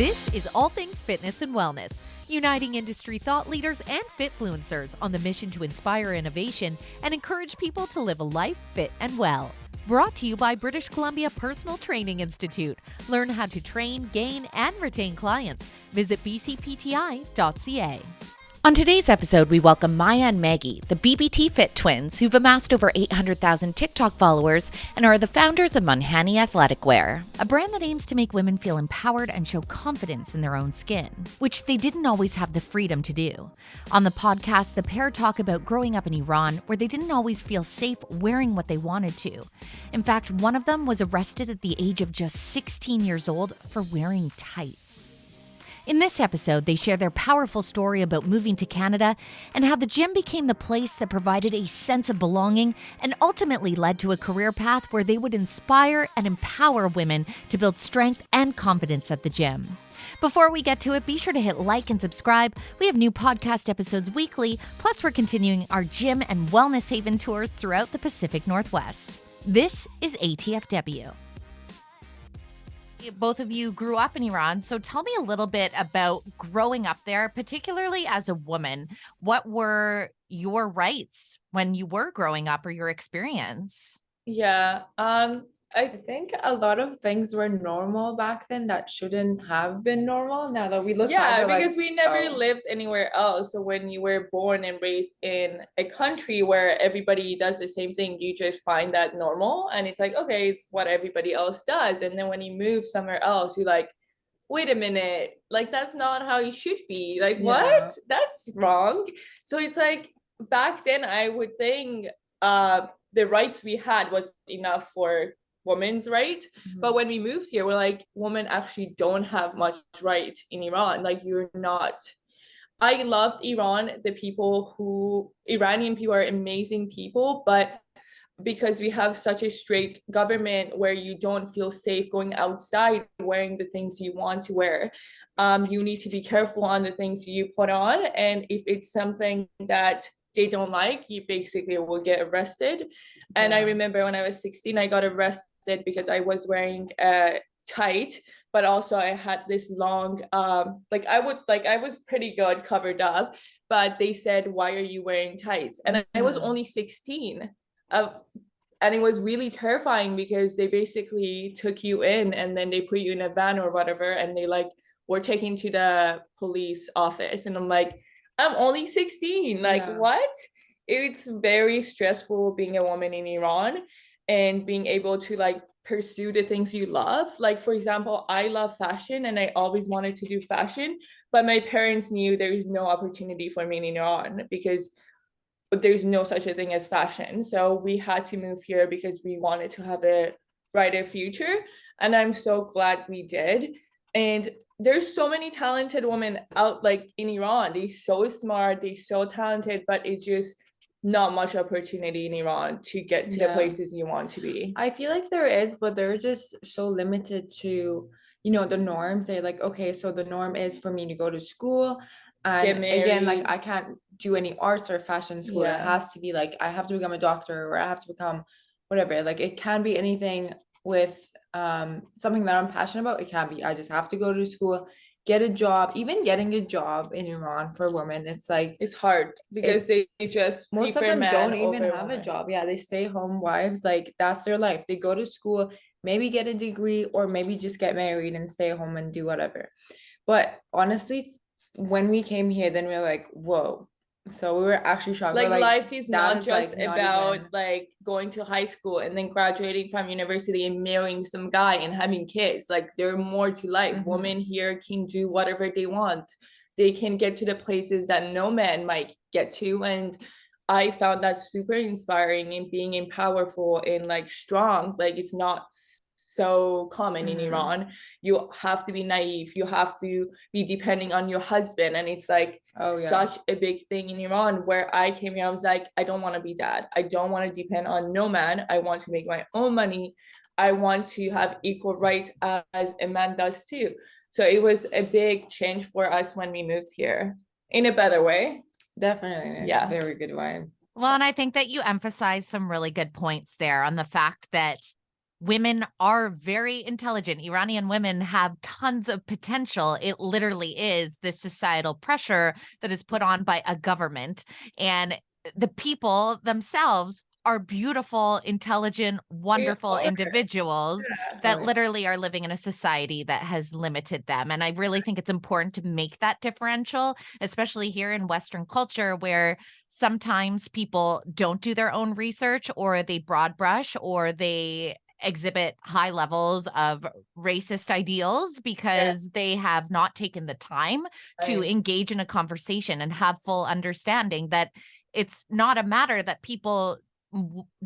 This is All Things Fitness and Wellness, uniting industry thought leaders and fitfluencers on the mission to inspire innovation and encourage people to live a life fit and well. Brought to you by British Columbia Personal Training Institute. Learn how to train, gain, and retain clients. Visit bcpti.ca. On today's episode, we welcome Maya and Maggy, the BBTFit Twins, who've amassed over 800,000 TikTok followers and are the founders of Monhnny athletic wear, a brand that aims to make women feel empowered and show confidence in their own skin, which they didn't always have the freedom to do. On the podcast, the pair talk about growing up in Iran, where they didn't always feel safe wearing what they wanted to. In fact, one of them was arrested at the age of just 16 years old for wearing tights. In this episode, they share their powerful story about moving to Canada and how the gym became the place that provided a sense of belonging and ultimately led to a career path where they would inspire and empower women to build strength and confidence at the gym. Before we get to it, be sure to hit like and subscribe. We have new podcast episodes weekly, plus we're continuing our gym and wellness haven tours throughout the Pacific Northwest. This is ATFW. Both of you grew up in Iran, so tell me a little bit about growing up there, particularly as a woman. What were your rights when you were growing up, or your experience? Yeah, I think a lot of things were normal back then that shouldn't have been normal. Now that we look back, because we never lived anywhere else. So when you were born and raised in a country where everybody does the same thing, you just find that normal, and it's like, okay, it's what everybody else does. And then when you move somewhere else, you're like, wait a minute, like that's not how it should be. Like, what? That's wrong. So it's like back then, I would think the rights we had was enough for women's right. But when we moved here, we're like, women actually don't have much right in Iran. Like, you're not. I loved Iran. Iranian people are amazing people, but because we have such a strict government where you don't feel safe going outside wearing the things you want to wear, you need to be careful on the things you put on. And if it's something that they don't like, you basically will get arrested. And I remember when I was 16, I got arrested because I was wearing tight, but also I had this long I was pretty good covered up, but they said, why are you wearing tights? And I was only 16. And it was really terrifying because they basically took you in and then they put you in a van or whatever, and they like were taken to the police office. And I'm like, I'm only 16. What? It's very stressful being a woman in Iran and being able to like pursue the things you love. Like, for example, I love fashion and I always wanted to do fashion, but my parents knew there is no opportunity for me in Iran because there's no such a thing as fashion. So we had to move here because we wanted to have a brighter future. And I'm so glad we did. And there's so many talented women out like in Iran. They're so smart, they're so talented, but it's just not much opportunity in Iran to get to the places you want to be. I feel like there is, but they're just so limited to, the norms. They're like, okay, so the norm is for me to go to school. And again, like I can't do any arts or fashion school. It has to be like, I have to become a doctor or I have to become whatever. Like it can be anything with something that I'm passionate about. It can be, I just have to go to school, get a job. Even getting a job in Iran for women, it's like, it's hard because they just most of them don't even have a job. They stay home wives. Like that's their life. They go to school, maybe get a degree, or maybe just get married and stay home and do whatever. But honestly, when we came here, then we were like, whoa. So we were actually shocked. Like life is not just about like going to high school and then graduating from university and marrying some guy and having kids. Like there are more to life. Women here can do whatever they want. They can get to the places that no man might get to. And I found that super inspiring and being powerful and like strong. Like it's not so common in Iran. You have to be naive, you have to be depending on your husband, and it's like such a big thing in Iran. Where I came here, I was like, I don't want to be that. I don't want to depend on no man. I want to make my own money. I want to have equal right as a man does too. So it was a big change for us when we moved here in a better way. Definitely. Very good way. Well, and I think that you emphasize some really good points there on the fact that women are very intelligent. Iranian women have tons of potential. It literally is this societal pressure that is put on by a government. And the people themselves are beautiful, intelligent, wonderful individuals that literally are living in a society that has limited them. And I really think it's important to make that differential, especially here in Western culture, where sometimes people don't do their own research, or they broad brush, or they exhibit high levels of racist ideals because they have not taken the time to engage in a conversation and have full understanding that it's not a matter that people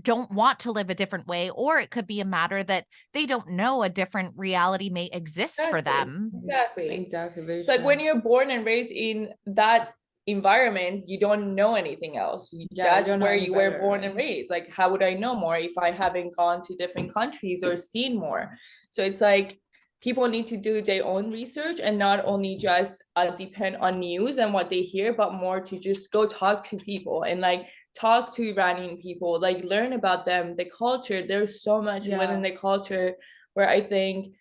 don't want to live a different way, or it could be a matter that they don't know a different reality may exist for them. Exactly. Very it's true. Like when you're born and raised in that environment, you don't know anything else. That's where you were born and raised. Like, how would I know more if I haven't gone to different countries or seen more? So it's like people need to do their own research and not only just depend on news and what they hear, but more to just go talk to people and like talk to Iranian people, like learn about them, the culture. There's so much within the culture where I think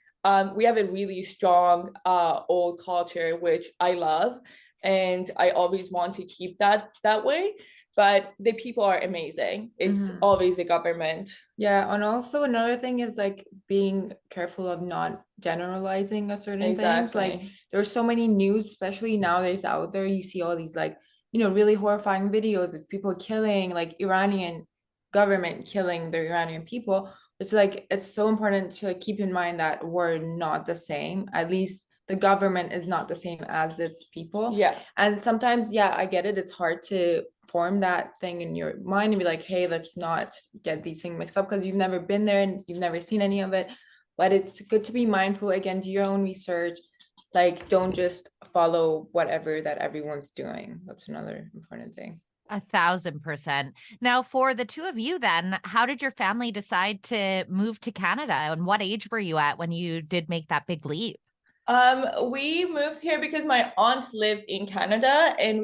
we have a really strong old culture, which I love. And I always want to keep that way. But the people are amazing. It's always the government. Yeah. And also another thing is like being careful of not generalizing a certain things. Like there's so many news, especially nowadays out there, you see all these like, you know, really horrifying videos of people killing, like Iranian government killing the Iranian people. It's like, it's so important to keep in mind that we're not the same. At least the government is not the same as its people. Yeah. And sometimes, I get it. It's hard to form that thing in your mind and be like, hey, let's not get these things mixed up because you've never been there and you've never seen any of it. But it's good to be mindful. Again, do your own research. Like, don't just follow whatever that everyone's doing. That's another important thing. 1,000%. Now, for the two of you then, how did your family decide to move to Canada? And what age were you at when you did make that big leap? We moved here because my aunt lived in Canada and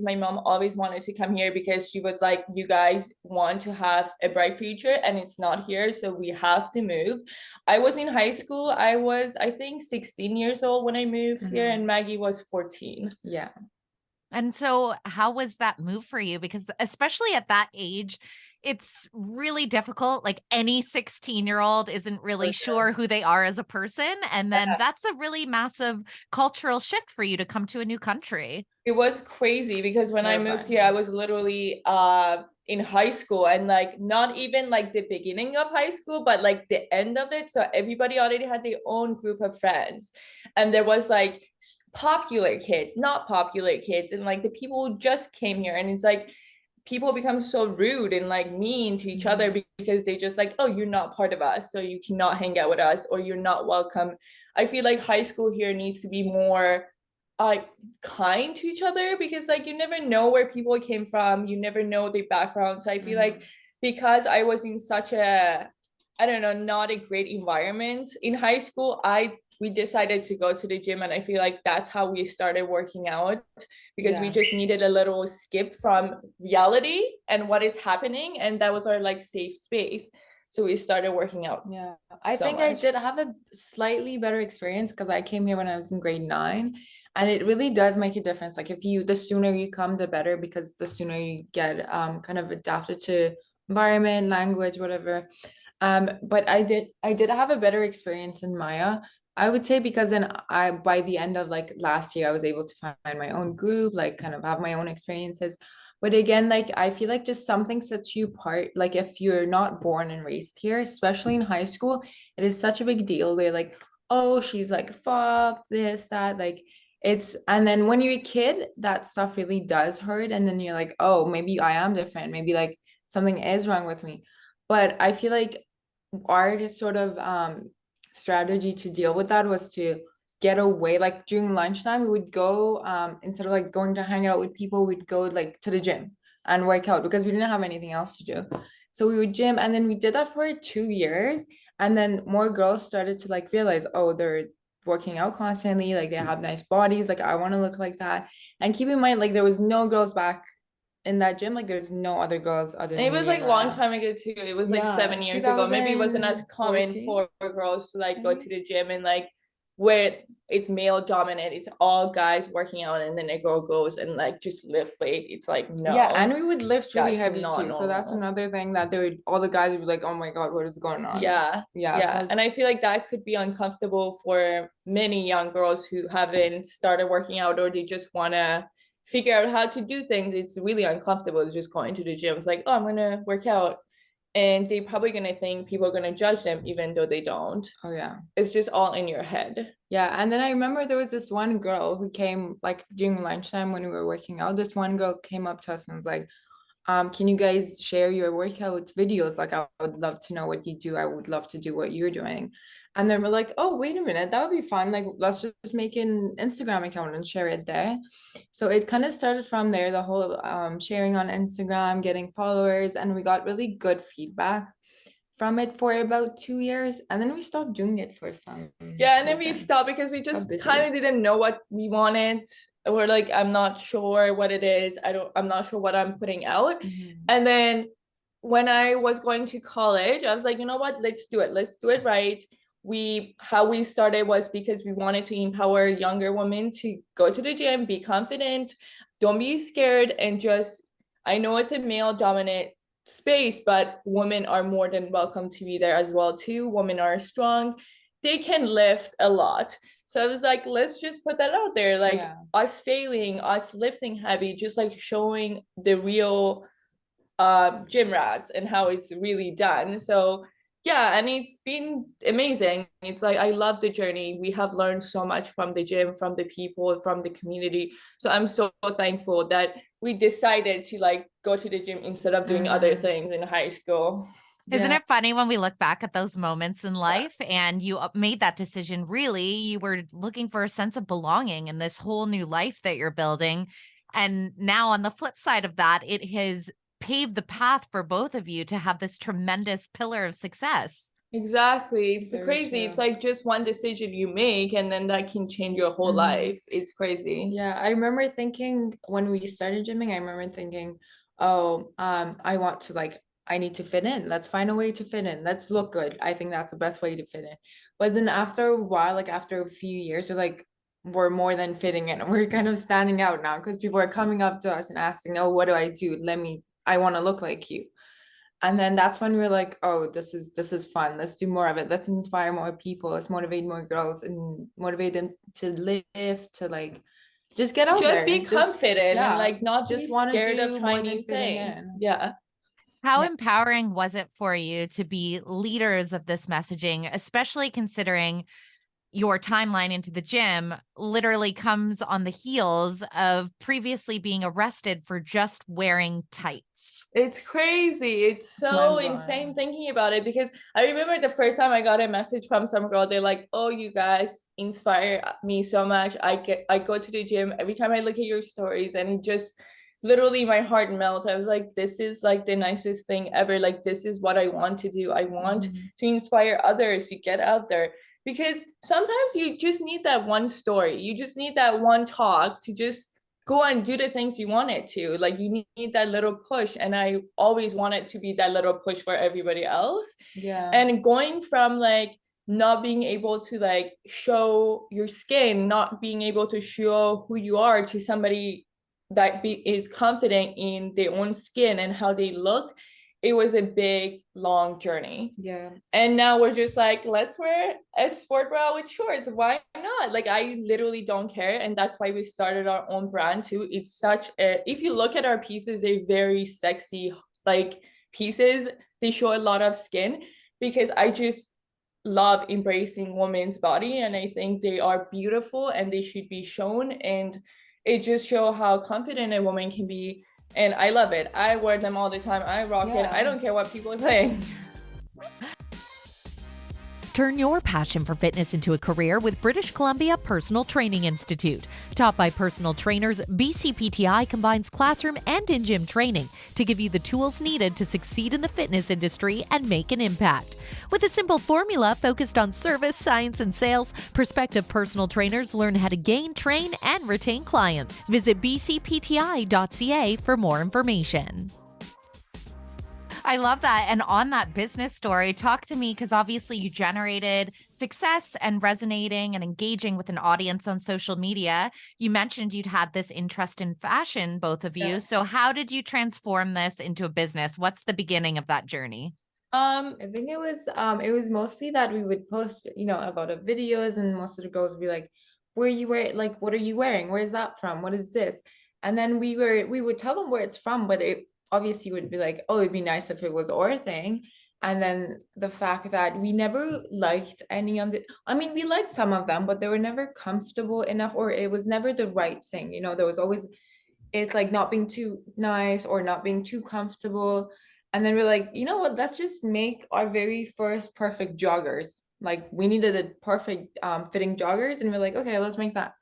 my mom always wanted to come here because she was like, you guys want to have a bright future and it's not here, so we have to move. I was in high school. I was, I think, 16 years old when I moved here, and Maggie was 14. Yeah. And so how was that move for you? Because especially at that age, it's really difficult. Like any 16-year-old isn't really sure who they are as a person. And then that's a really massive cultural shift for you to come to a new country. It was crazy because when I moved here, I was literally in high school, and like not even like the beginning of high school, but like the end of it. So everybody already had their own group of friends. And there was like popular kids, not popular kids, and like the people who just came here. And it's like, people become so rude and like mean to each other because they just like, oh, you're not part of us, so you cannot hang out with us, or you're not welcome. I feel like high school here needs to be more kind to each other because like you never know where people came from, you never know their background. So I feel like because I was in such a, I don't know, not a great environment in high school, we decided to go to the gym, and I feel like that's how we started working out because we just needed a little skip from reality and what is happening, and that was our like safe space. So we started working out. Yeah, I think I did have a slightly better experience because I came here when I was in grade 9, and it really does make a difference. Like the sooner you come, the better, because the sooner you get kind of adapted to environment, language, whatever. But I did have a better experience in Maya, I would say, because then by the end of like last year, I was able to find my own group, like kind of have my own experiences. But again, like I feel like just something sets you apart. Like if you're not born and raised here, especially in high school, it is such a big deal. They're like, oh, she's like, fuck this, that, like and then when you're a kid, that stuff really does hurt. And then you're like, oh, maybe I am different. Maybe like something is wrong with me. But I feel like our sort of strategy to deal with that was to get away. Like during lunchtime, we would go instead of like going to hang out with people, we'd go like to the gym and work out because we didn't have anything else to do. So we would gym, and then we did that for 2 years, and then more girls started to like realize, oh, they're working out constantly, like they have nice bodies, like I want to look like that. And keep in mind, like there was no girls back in that gym, like there's no other girls other than it was me like a long time ago too. It was like 7 years ago. Maybe it wasn't as common for girls to like go to the gym, and like where it's male dominant, it's all guys working out, and then a girl goes and like just lift weight. It's like, no. Yeah, and we would lift really That's heavy not too. So that's normal. another thing that they would, all the guys would be like, oh my God, what is going on? Yeah. So And I feel like that could be uncomfortable for many young girls who haven't started working out, or they just want to figure out how to do things. It's really uncomfortable to just go into the gym. It's like, oh, I'm gonna work out, and they're probably gonna think people are gonna judge them, even though they don't. Oh yeah, it's just all in your head. Yeah, and then I remember there was this one girl who came like during lunchtime when we were working out. This one girl came up to us and was like, can you guys share your workout videos? Like, I would love to know what you do. I would love to do what you're doing. And then we're like, oh, wait a minute, that would be fun. Like, let's just make an Instagram account and share it there. So it kind of started from there, the whole sharing on Instagram, getting followers, and we got really good feedback from it for about 2 years, and then we stopped doing it for some and then we stopped because we just kind of didn't know what we wanted. We're like, I'm not sure what it is. I'm not sure what I'm putting out. And then when I was going to college, I was like, you know what, let's do it right. How we started was because we wanted to empower younger women to go to the gym, be confident, don't be scared, and just, I know it's a male dominant space, but women are more than welcome to be there as well too. Women are strong, they can lift a lot. So I was like, let's just put that out there, like us failing, us lifting heavy, just like showing the real gym rats and how it's really done. So and it's been amazing. It's like, I love the journey. We have learned so much from the gym, from the people, from the community. So I'm so thankful that we decided to like go to the gym instead of doing other things in high school. Isn't it funny when we look back at those moments in life and you made that decision? Really, you were looking for a sense of belonging in this whole new life that you're building. And now on the flip side of that, it has paved the path for both of you to have this tremendous pillar of success. Exactly. It's crazy. It's like just one decision you make and then that can change your whole life. It's crazy. Yeah, I remember thinking when we started gymming, I remember thinking, oh, I need to fit in. Let's find a way to fit in. Let's look good. I think that's the best way to fit in. But then after a while, like after a few years, we're more than fitting in. We're kind of standing out now because people are coming up to us and asking, oh, what do I do? I want to look like you. And then that's when we're like, oh, this is fun. Let's do more of it. Let's inspire more people. Let's motivate more girls and motivate them to live, to like just get out there. Just be confident and like not just be scared of trying new things. Yeah. How empowering was it for you to be leaders of this messaging, especially considering your timeline into the gym literally comes on the heels of previously being arrested for just wearing tights? It's crazy. It's so insane thinking about it, because I remember the first time I got a message from some girl, they're like, oh, you guys inspire me so much. I go to the gym every time I look at your stories, and it just literally my heart melted. I was like, this is like the nicest thing ever. Like, this is what I want to do. I want to inspire others to get out there. Because sometimes you just need that one story. You just need that one talk to just go and do the things you wanted to. Like, you need that little push. And I always wanted to be that little push for everybody else. Yeah. And going from like not being able to like show your skin, not being able to show who you are to somebody that is confident in their own skin and how they look, it was a big, long journey. Yeah. And now we're just like, let's wear a sport bra with shorts. Why not? Like, I literally don't care. And that's why we started our own brand too. It's if you look at our pieces, they're very sexy, like pieces. They show a lot of skin, because I just love embracing women's body. And I think they are beautiful and they should be shown. And it just shows how confident a woman can be. And I love it. I wear them all the time. I rock it. I don't care what people are saying. Turn your passion for fitness into a career with British Columbia Personal Training Institute. Taught by personal trainers, BCPTI combines classroom and in-gym training to give you the tools needed to succeed in the fitness industry and make an impact. With a simple formula focused on service, science, and sales, prospective personal trainers learn how to gain, train, and retain clients. Visit bcpti.ca for more information. I love that. And on that business story, talk to me, because obviously you generated success and resonating and engaging with an audience on social media. You mentioned you'd had this interest in fashion, both of you. Yeah. So how did you transform this into a business? What's the beginning of that journey? I think it was mostly that we would post, a lot of videos, and most of the girls would be like, where you wear, like, what are you wearing? Where is that from? What is this? And then we would tell them where it's from, but it obviously would be like, oh, it'd be nice if it was our thing. And then the fact that we never liked any of the, we liked some of them, but they were never comfortable enough, or it was never the right thing. There was always, it's like not being too nice or not being too comfortable. And then we're like, you know what, let's just make our very first perfect joggers. Like, we needed a perfect fitting joggers, and we're like, okay, let's make that.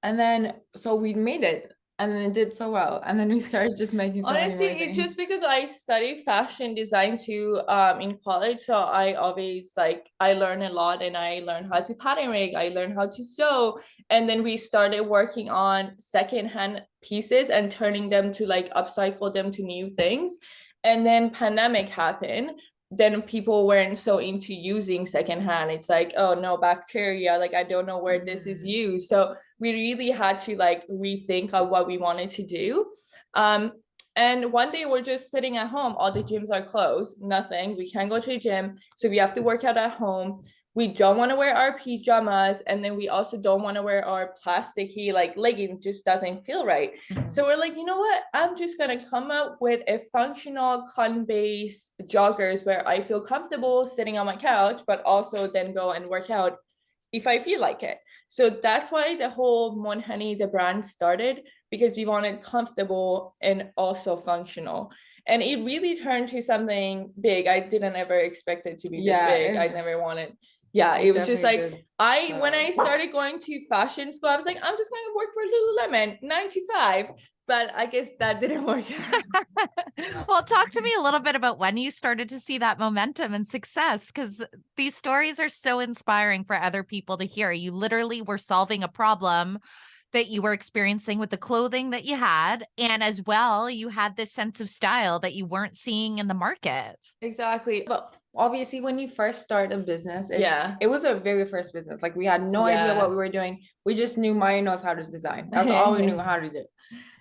And then so we made it, and then it did so well, and then we started just making so honestly many more it's things. just because I studied fashion design too in college, so I always I learned a lot, and I learned how to pattern rig, I learned how to sew, and then we started working on secondhand pieces and turning them to upcycle them to new things. And then pandemic happened, then people weren't so into using secondhand. It's like, oh no, bacteria, I don't know where this is used. So we really had to rethink of what we wanted to do. And one day we're just sitting at home, all the gyms are closed, nothing, we can't go to the gym, so we have to work out at home. We don't want to wear our pajamas, and then we also don't want to wear our plasticky leggings, just doesn't feel right. So we're like, you know what, I'm just gonna come up with a functional cotton-based joggers where I feel comfortable sitting on my couch, but also then go and work out if I feel like it. So that's why the whole Monhnny, the brand, started, because we wanted comfortable and also functional. And it really turned to something big. I didn't ever expect it to be this big. I never wanted. Yeah, it was just when I started going to fashion school, I was like, I'm just going to work for Lululemon, 9 to 5. But I guess that didn't work out. Well, talk to me a little bit about when you started to see that momentum and success, because these stories are so inspiring for other people to hear. You literally were solving a problem that you were experiencing with the clothing that you had, and as well, you had this sense of style that you weren't seeing in the market. Exactly. But obviously, when you first start a business, it was our very first business. We had no idea what we were doing. We just knew Maya knows how to design. That's all we knew how to do.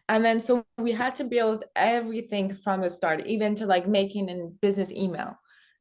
And then so we had to build everything from the start, even to making a business email.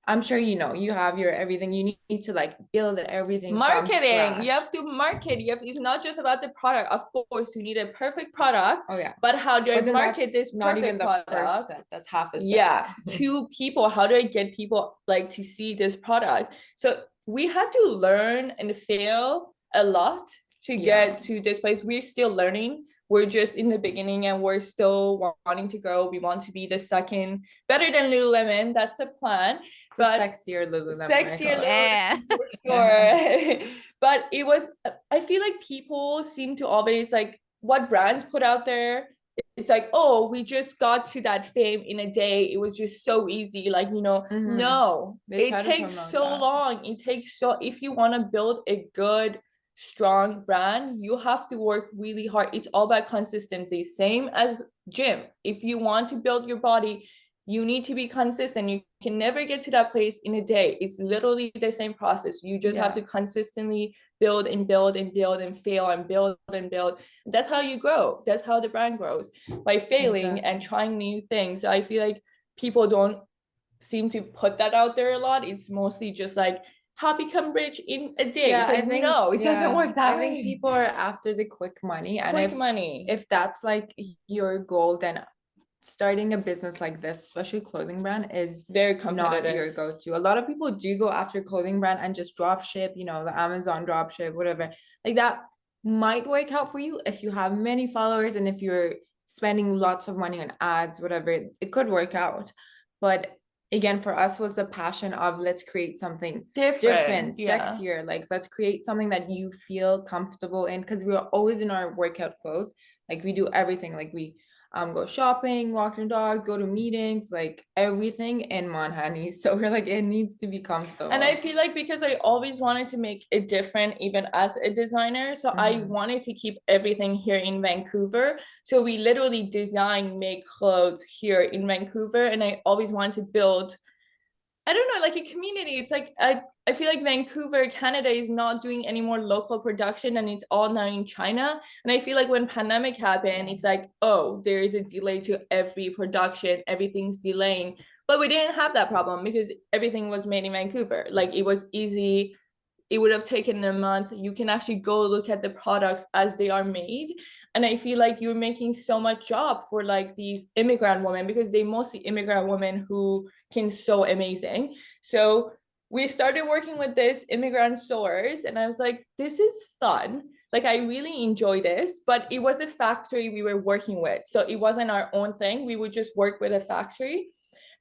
I'm sure you have your everything. You need to build everything. Marketing. You have to market. It's not just about the product. Of course, you need a perfect product. Oh yeah. But how do I market this not even the product? first step. That's half a step. Yeah. To people, how do I get people to see this product? So we had to learn and fail a lot to get to this place. We're still learning. We're just in the beginning, and we're still wanting to grow. We want to be the second, better than Lululemon. That's the plan. But sexier Lululemon. Sexier Lululemon, for sure. But it was, I feel like people seem to always what brands put out there. It's oh, we just got to that fame in a day. It was just so easy. No, it takes so long. It takes if you want to build a good, strong brand, you have to work really hard. It's all about consistency, same as gym. If you want to build your body, you need to be consistent. You can never get to that place in a day. It's literally the same process. You just have to consistently build and build and build and fail and build and build. That's how you grow. That's how the brand grows, by failing and trying new things. I feel like people don't seem to put that out there a lot. It's mostly just how become rich in a day. Yeah, I think no, it doesn't work that way. I think people are after the quick money, and if that's your goal, then starting a business like this, especially clothing brand, is very competitive. Not your go-to. A lot of people do go after clothing brand and just drop ship, the Amazon drop ship, whatever. That might work out for you if you have many followers, and if you're spending lots of money on ads, whatever, it could work out. But again, for us was the passion of let's create something different, sexier. Like, let's create something that you feel comfortable in, because we are always in our workout clothes. Like, we do everything. Like, we go shopping, walk the dog, go to meetings, like everything in Monhnny. So we're like, it needs to be comfortable. And I feel like because I always wanted to make it different, even as a designer, so I wanted to keep everything here in Vancouver. So we literally design, make clothes here in Vancouver, and I always wanted to build, I don't know, like a community. It's like I feel like Vancouver, Canada is not doing any more local production, and it's all now in China. And I feel like when pandemic happened, it's like, oh, there is a delay to every production, everything's delaying. But we didn't have that problem because everything was made in Vancouver. Like, it was easy. It would have taken a month. You can actually go look at the products as they are made. And I feel like you're making so much job for like these immigrant women, because they mostly immigrant women who can sew amazing. So we started working with this immigrant sewers, and I was like, this is fun. Like, I really enjoy this, but it was a factory we were working with. So it wasn't our own thing. We would just work with a factory.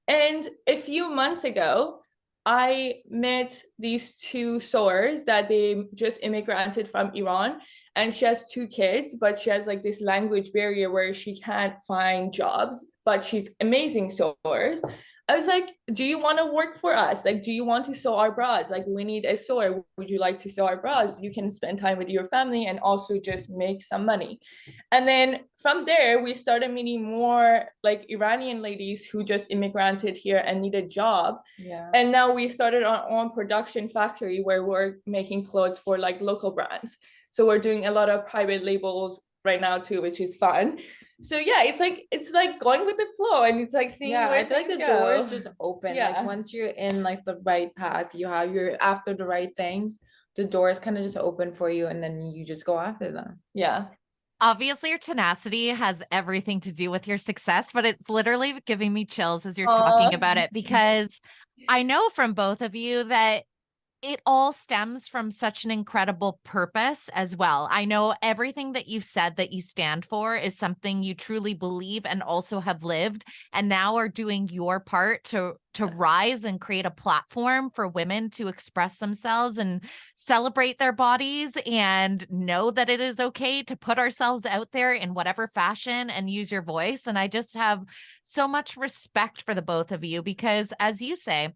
And a few months ago, I met these two sewers that they just immigrated from Iran, and she has 2 kids, but she has like this language barrier where she can't find jobs, but she's amazing sewers. I was like, do you want to work for us? Like, do you want to sew our bras? Like, we need a sewer. Would you like to sew our bras? You can spend time with your family and also just make some money. And then from there, we started meeting more like Iranian ladies who just immigrated here and need a job. Yeah. And now we started our own production factory where we're making clothes for like local brands. So we're doing a lot of private labels right now too, which is fun. So yeah, it's like going with the flow, and it's like seeing where I feel like the doors just open. Yeah. Like, once you're in like the right path, you're after the right things, the doors kind of just open for you, and then you just go after them. Yeah. Obviously, your tenacity has everything to do with your success, but it's literally giving me chills as you're talking about it, because I know from both of you that it all stems from such an incredible purpose as well. I know everything that you've said that you stand for is something you truly believe and also have lived, and now are doing your part to rise and create a platform for women to express themselves and celebrate their bodies, and know that it is okay to put ourselves out there in whatever fashion and use your voice. And I just have so much respect for the both of you, because as you say,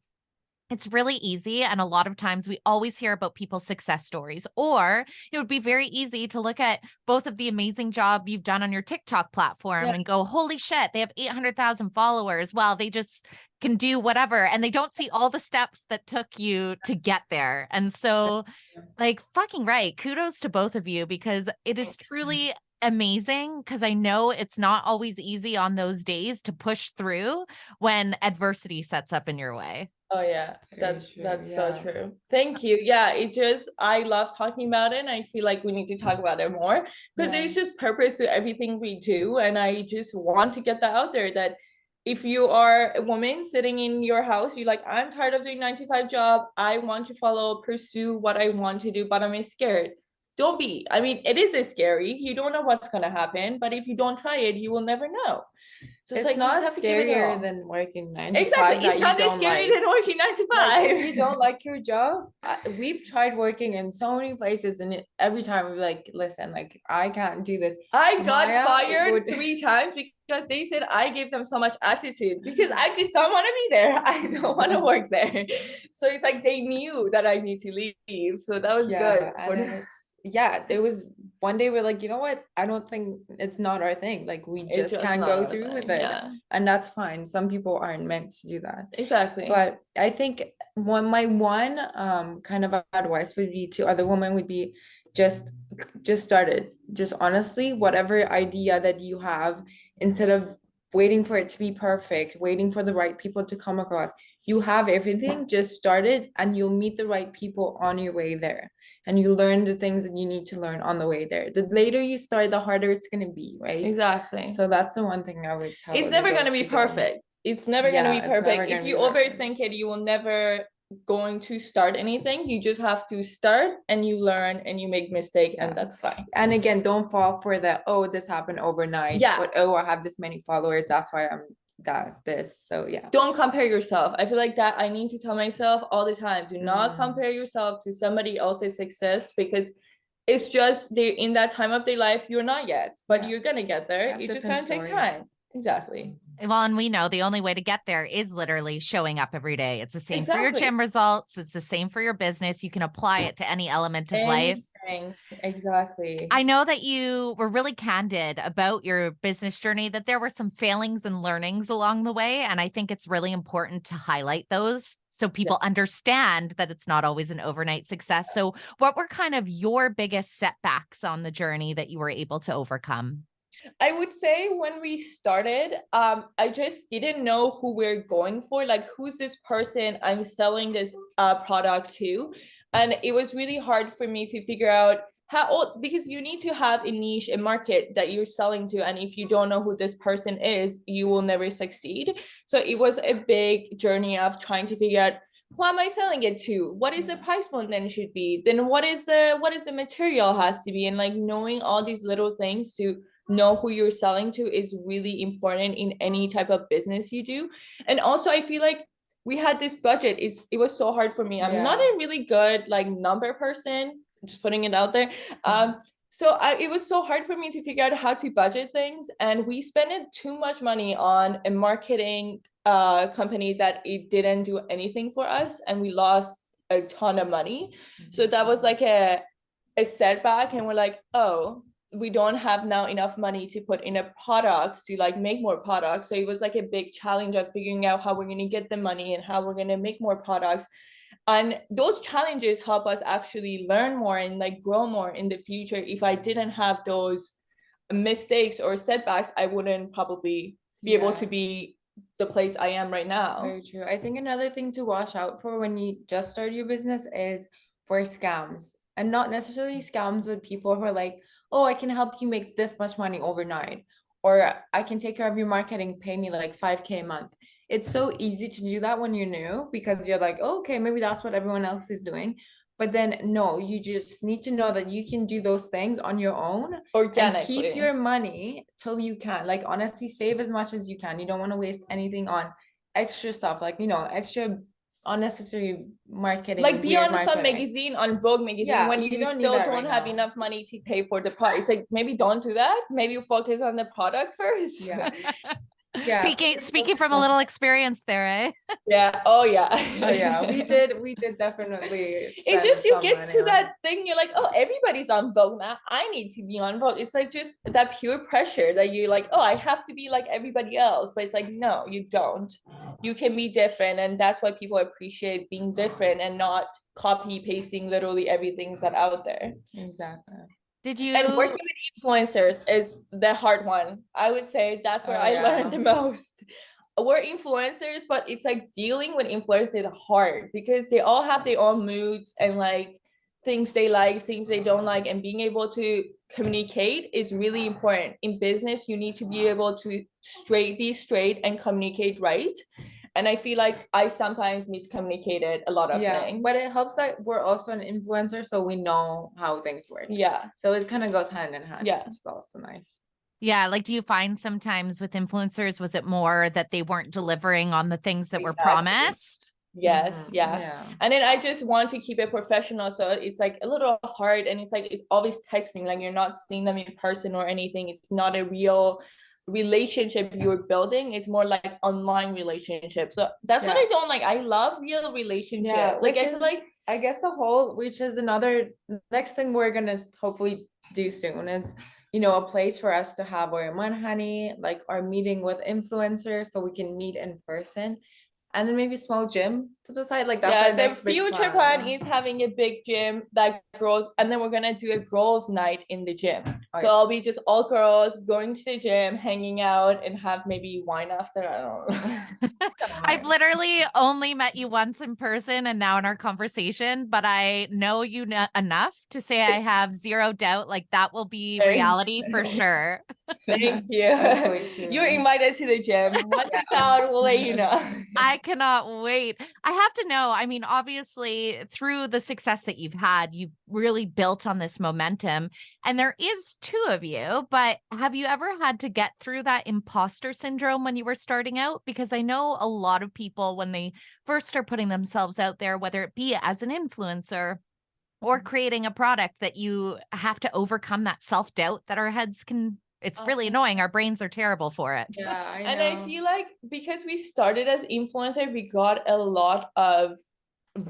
it's really easy. And a lot of times we always hear about people's success stories, or it would be very easy to look at both of the amazing job you've done on your TikTok platform and go, holy shit, they have 800,000 followers. Well, they just can do whatever. And they don't see all the steps that took you to get there. And so like, fucking right. Kudos to both of you, because it is truly amazing, because I know it's not always easy on those days to push through when adversity sets up in your way. Oh yeah, that's so Yeah. true. Thank you. Yeah, I love talking about it, and I feel like we need to talk about it more, because there's just purpose to everything we do, and I just want to get that out there, that if you are a woman sitting in your house, you're like, I'm tired of doing 9 to 5 job. I want to pursue what I want to do, but I'm scared. Don't be. I mean, it is scary. You don't know what's going to happen, but if you don't try it, you will never know. So it's like, not scarier than working 9 to 5. Exactly. It's not as scary than working 9 to 5. Like, if you don't like your job, we've tried working in so many places, and every time we're like, listen, like, I can't do this. I got fired 3 times because they said I gave them so much attitude, because I just don't want to be there. I don't want to work there. So it's like they knew that I need to leave. So that was good. There was one day we're like, you know what? I don't think it's not our thing. Like, we just can't go through with it. Yeah. And that's fine. Some people aren't meant to do that. Exactly. But I think my one kind of advice would be to other women would be just start it. Just honestly, whatever idea that you have, instead of waiting for it to be perfect, waiting for the right people to come across, you have everything, just start it, and you'll meet the right people on your way there, and you learn the things that you need to learn on the way there. The later you start, the harder it's going to be, right? Exactly. So that's the one thing I would tell. It's never going to be perfect. It's never going to be perfect. If you overthink it, you will never going to start anything. You just have to start, and you learn, and you make mistakes, and that's fine. And again, don't fall for the, oh, this happened overnight. Yeah. But, oh, I have this many followers, that's why I'm this. So yeah. Don't compare yourself. I feel like that I need to tell myself all the time, do not compare yourself to somebody else's success, because it's just they're in that time of their life. You're not yet, but you're gonna get there. It's just gonna take time. Exactly. Well, and we know the only way to get there is literally showing up every day. It's the same for your gym results. It's the same for your business. You can apply it to any element of life. Exactly. I know that you were really candid about your business journey, that there were some failings and learnings along the way. And I think it's really important to highlight those so people understand that it's not always an overnight success. So what were kind of your biggest setbacks on the journey that you were able to overcome? I would say when we started, I just didn't know who we're going for. Like, who's this person I'm selling this product to? And it was really hard for me to figure out how, because you need to have a niche, a market that you're selling to. And if you don't know who this person is, you will never succeed. So it was a big journey of trying to figure out, who am I selling it to? What is the price point then should be? Then what is the material has to be? And like knowing all these little things to know who you're selling to is really important in any type of business you do. And also I feel like we had this budget. It was so hard for me. I'm not a really good like number person, just putting it out there. So it was so hard for me to figure out how to budget things. And we spent too much money on a marketing company that it didn't do anything for us. And we lost a ton of money. So that was like a setback. And we're like, oh, we don't have now enough money to put in a products to like make more products. So it was like a big challenge of figuring out how we're going to get the money and how we're going to make more products. And those challenges help us actually learn more and like grow more in the future. If I didn't have those mistakes or setbacks, I wouldn't probably be able to be the place I am right now. Very true. I think another thing to watch out for when you just start your business is for scams, and not necessarily scams with people who are like, oh, I can help you make this much money overnight, or I can take care of your marketing, pay me like 5K a month. It's so easy to do that when you're new because you're like, oh, okay, maybe that's what everyone else is doing. But then no, you just need to know that you can do those things on your own organically and keep your money till you can. Like honestly, save as much as you can. You don't want to waste anything on extra stuff, like, you know, extra unnecessary marketing, like be on some magazine, on Vogue magazine, when you still don't have enough money to pay for the price. Like maybe don't do that. Maybe you focus on the product first. Speaking from a little experience there, eh? Oh yeah, we did definitely. It just, you get to that thing, you're like, oh, everybody's on Vogue now, I need to be on Vogue. It's like just that pure pressure that you're like, oh, I have to be like everybody else. But it's like, no, you don't. You can be different, and that's why people appreciate being different and not copy pasting literally everything's that out there. Exactly. And working with influencers is the hard one. I would say that's where I learned the most. We're influencers, but it's like dealing with influencers is hard because they all have their own moods and like things they like, things they don't like, and being able to communicate is really important. In business, you need to be able to be straight and communicate right. And I feel like I sometimes miscommunicated a lot of things. But it helps that we're also an influencer, so we know how things work. So it kind of goes hand in hand. It's also nice. Yeah. Like, do you find sometimes with influencers, was it more that they weren't delivering on the things that were promised? Yes. And then I just want to keep it professional. So it's like a little hard, and it's like, it's always texting, like you're not seeing them in person or anything. It's not a real relationship you're building. It's more like online relationship. So that's what I don't like. I love real relationship. Like I feel like, I guess the whole, which is another next thing we're gonna hopefully do soon, is, you know, a place for us to have our Monhnny, like our meeting with influencers, so we can meet in person. And then maybe a small gym to the side. Like that's our next the future plan is having a big gym that grows, and then we're gonna do a girls' night in the gym. So I'll be just all girls going to the gym, hanging out, and have maybe wine after. I don't know. I've literally only met you once in person and now in our conversation, but I know you enough to say I have zero doubt like that will be reality for sure. Thank you. You're invited to the gym. Once it's out, we'll let you know. I cannot wait. I have to know, I mean, obviously through the success that you've had, you've really built on this momentum, and there is two of you, but have you ever had to get through that imposter syndrome when you were starting out? Because I know a lot of people, when they first start putting themselves out there, whether it be as an influencer or creating a product, that you have to overcome that self-doubt that our heads can, it's really annoying. Our brains are terrible for it. Yeah, I know. And I feel like because we started as influencers, we got a lot of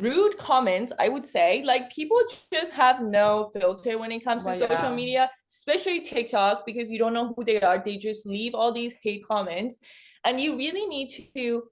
rude comments, I would say. Like, people just have no filter when it comes to social media, especially TikTok, because you don't know who they are. They just leave all these hate comments, and you really need to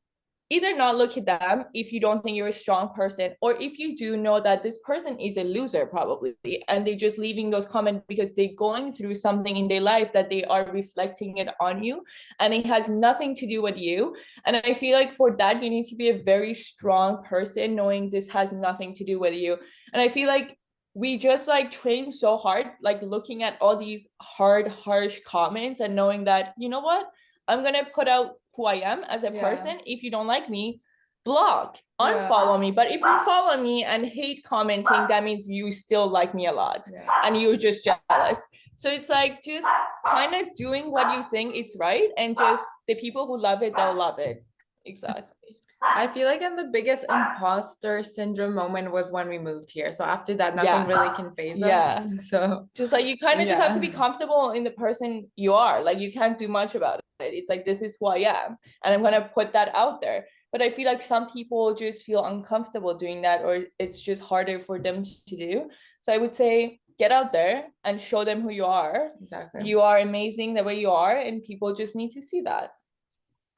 either not look at them if you don't think you're a strong person, or if you do know that this person is a loser probably, and they're just leaving those comments because they're going through something in their life that they are reflecting it on you, and it has nothing to do with you. And I feel like for that, you need to be a very strong person, knowing this has nothing to do with you. And I feel like we just like train so hard, like looking at all these hard, harsh comments and knowing that, you know what, I'm gonna put out who I am as a person. If you don't like me, block, unfollow me. But if you follow me and hate commenting, that means you still like me a lot, and you're just jealous. So it's like just kind of doing what you think is right, and just the people who love it, they'll love it. Exactly. I feel like the biggest imposter syndrome moment was when we moved here. So after that, nothing really can phase us. So just like you kind of just have to be comfortable in the person you are. Like, you can't do much about it. It's like, this is who I am, and I'm gonna put that out there. But I feel like some people just feel uncomfortable doing that, or it's just harder for them to do. So I would say, get out there and show them who you are. Exactly. You are amazing the way you are, and people just need to see that.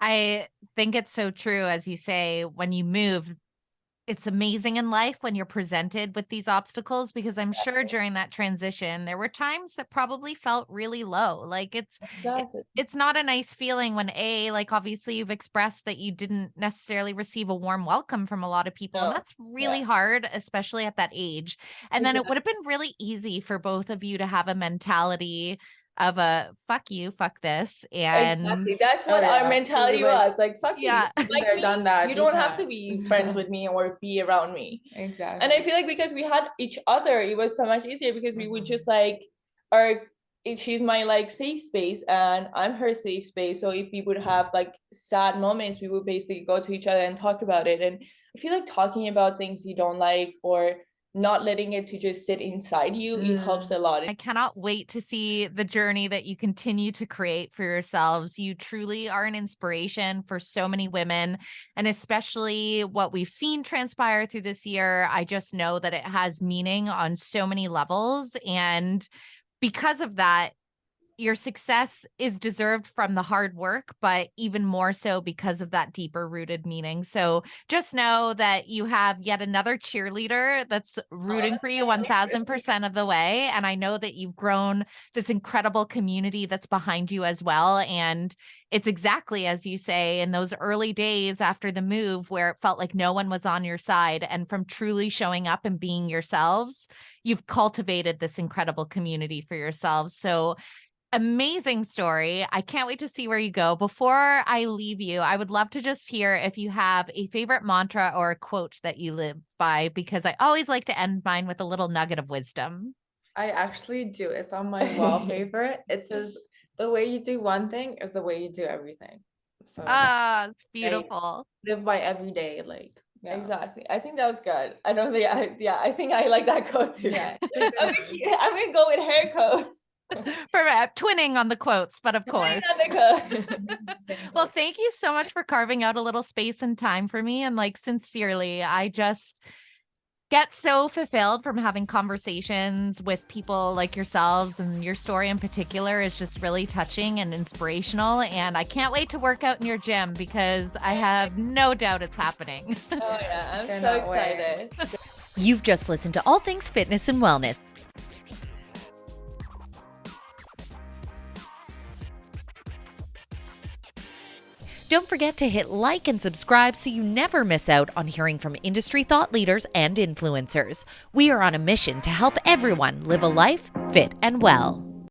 I think it's so true, as you say, when you move, it's amazing in life when you're presented with these obstacles, because I'm sure during that transition, there were times that probably felt really low. Like it's not a nice feeling when like obviously you've expressed that you didn't necessarily receive a warm welcome from a lot of people. And that's really hard, especially at that age. And then it would have been really easy for both of you to have a mentality of a fuck you, fuck this. And exactly. That's what our mentality was. Like, fuck you. Like, me, done that. You don't have to be friends with me or be around me. Exactly. And I feel like because we had each other, it was so much easier, because we would just like, she's my like safe space and I'm her safe space. So if we would have like sad moments, we would basically go to each other and talk about it. And I feel like talking about things you don't like, or not letting it to just sit inside you, it helps a lot. I cannot wait to see the journey that you continue to create for yourselves. You truly are an inspiration for so many women, and especially what we've seen transpire through this year. I just know that it has meaning on so many levels, and because of that, your success is deserved from the hard work, but even more so because of that deeper rooted meaning. So just know that you have yet another cheerleader that's rooting for you 1000% of the way. And I know that you've grown this incredible community that's behind you as well. And it's exactly as you say, in those early days after the move where it felt like no one was on your side, and from truly showing up and being yourselves, you've cultivated this incredible community for yourselves. So amazing story. I can't wait to see where you go. Before I leave you, I would love to just hear if you have a favorite mantra or a quote that you live by, because I always like to end mine with a little nugget of wisdom. I actually do. It's on my wall favorite. It says, the way you do one thing is the way you do everything. So it's beautiful. Live by every day. Like, exactly. I think that was good. I don't think I think I like that quote too. I'm gonna go with hair quote. For twinning on the quotes, but of course. Well, thank you so much for carving out a little space and time for me. And like, sincerely, I just get so fulfilled from having conversations with people like yourselves, and your story in particular is just really touching and inspirational. And I can't wait to work out in your gym, because I have no doubt it's happening. Oh yeah, I'm so excited. You've just listened to All Things Fitness and Wellness. Don't forget to hit like and subscribe so you never miss out on hearing from industry thought leaders and influencers. We are on a mission to help everyone live a life fit and well.